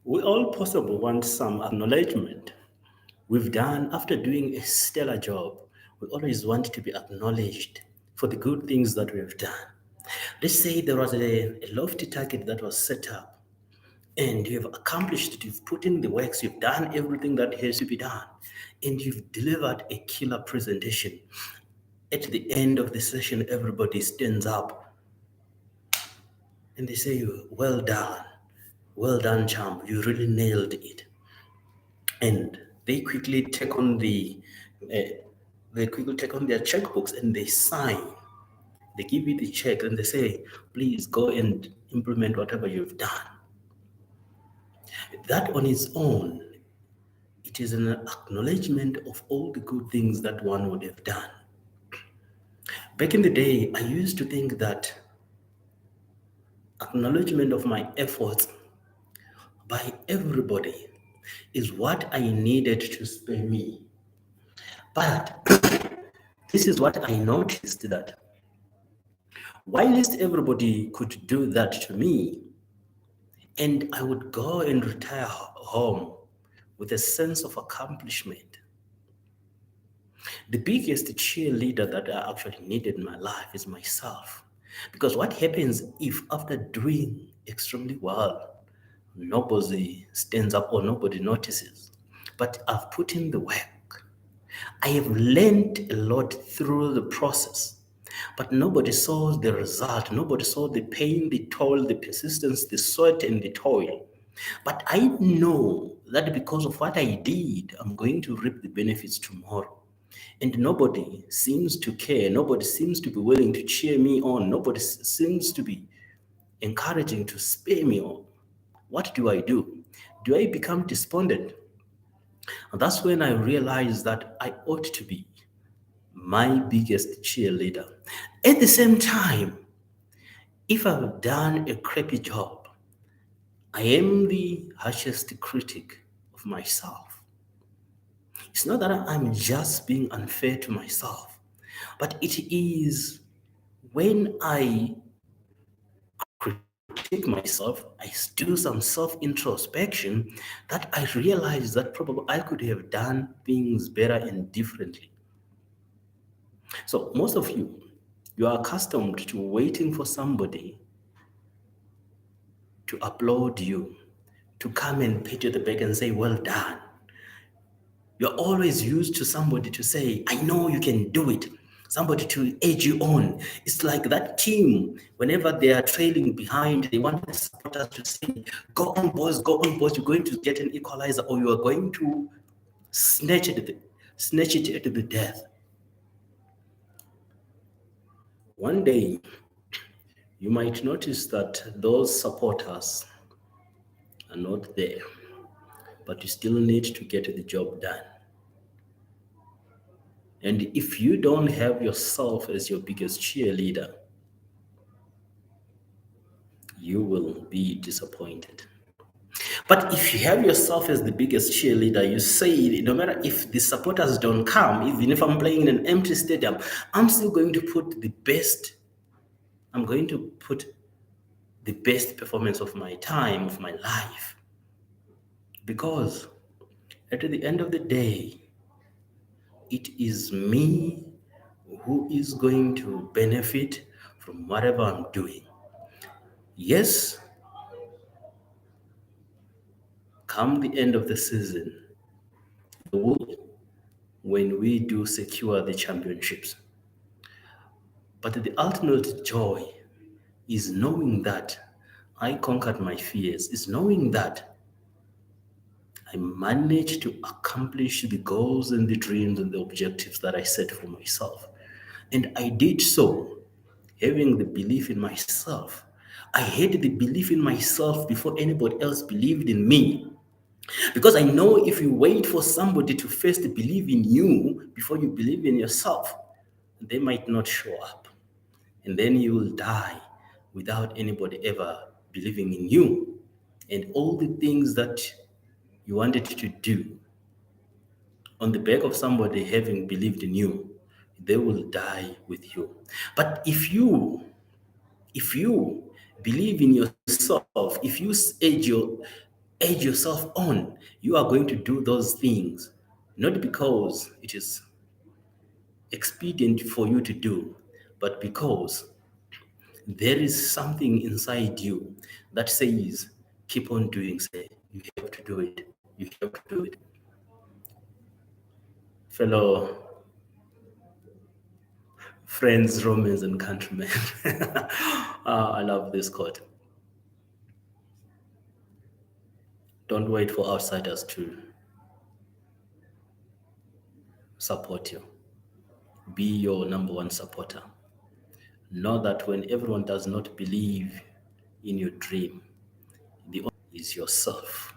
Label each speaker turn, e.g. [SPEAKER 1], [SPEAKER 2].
[SPEAKER 1] We all possibly want some acknowledgement. We've done, after doing a stellar job, we always want to be acknowledged for the good things that we've done. Let's say there was a lofty target that was set up, and you've accomplished it, you've put in the works, you've done everything that has to be done, and you've delivered a killer presentation. At the end of the session, everybody stands up and they say, well done, champ, you really nailed it. And they quickly take on uh, they quickly take on their checkbooks and they sign. They give you the check and they say, please go and implement whatever you've done. That on its own, it is an acknowledgement of all the good things that one would have done. Back in the day, I used to think that acknowledgement of my efforts by everybody is what I needed to spare me. But this is what I noticed, that whilst everybody could do that to me, and I would go and retire home with a sense of accomplishment, the biggest cheerleader that I actually needed in my life is myself. Because what happens if, after doing extremely well, nobody stands up or nobody notices? But I've put in the work. I have learned a lot through the process, but nobody saw the result. Nobody saw the pain, the toil, the persistence, the sweat, and the toil. But I know that because of what I did, I'm going to reap the benefits tomorrow. And nobody seems to care. Nobody seems to be willing to cheer me on. Nobody seems to be encouraging to spur me on. What do? Do I become despondent? And that's when I realized that I ought to be my biggest cheerleader. At the same time, if I've done a crappy job, I am the harshest critic of myself. It's not that I'm just being unfair to myself, but it is when I critique myself, I do some self introspection, that I realize that probably I could have done things better and differently. So, most of you are accustomed to waiting for somebody to applaud you, to come and pat you the back and say, well done. You're always used to somebody to say, I know you can do it. Somebody to edge you on. It's like that team, whenever they are trailing behind, they want the supporters to say, go on, boys, you're going to get an equalizer, or you are going to snatch it to the death. One day, you might notice that those supporters are not there, but you still need to get the job done. And if you don't have yourself as your biggest cheerleader, you will be disappointed. But if you have yourself as the biggest cheerleader, you say, no matter if the supporters don't come, even if I'm playing in an empty stadium, I'm still going to put the best, I'm going to put the best performance of my time, of my life. Because at the end of the day, it is me who is going to benefit from whatever I'm doing. Yes, come the end of the season, when we do secure the championships. But the ultimate joy is knowing that I conquered my fears, is knowing that I managed to accomplish the goals and the dreams and the objectives that I set for myself. And I did so having the belief in myself. I had the belief in myself before anybody else believed in me. Because I know if you wait for somebody to first believe in you before you believe in yourself, they might not show up. And then you will die without anybody ever believing in you. And all the things that you wanted to do on the back of somebody having believed in you, they will die with you. But if you believe in yourself, if you edge edge yourself on. You are going to do those things, not because it is expedient for you to do, but because there is something inside you that says, keep on doing, say, you have to do it, you have to do it. Fellow friends, Romans, and countrymen, I love this quote. Don't wait for outsiders to support you. Be your number one supporter. Know that when everyone does not believe in your dream, the only is yourself.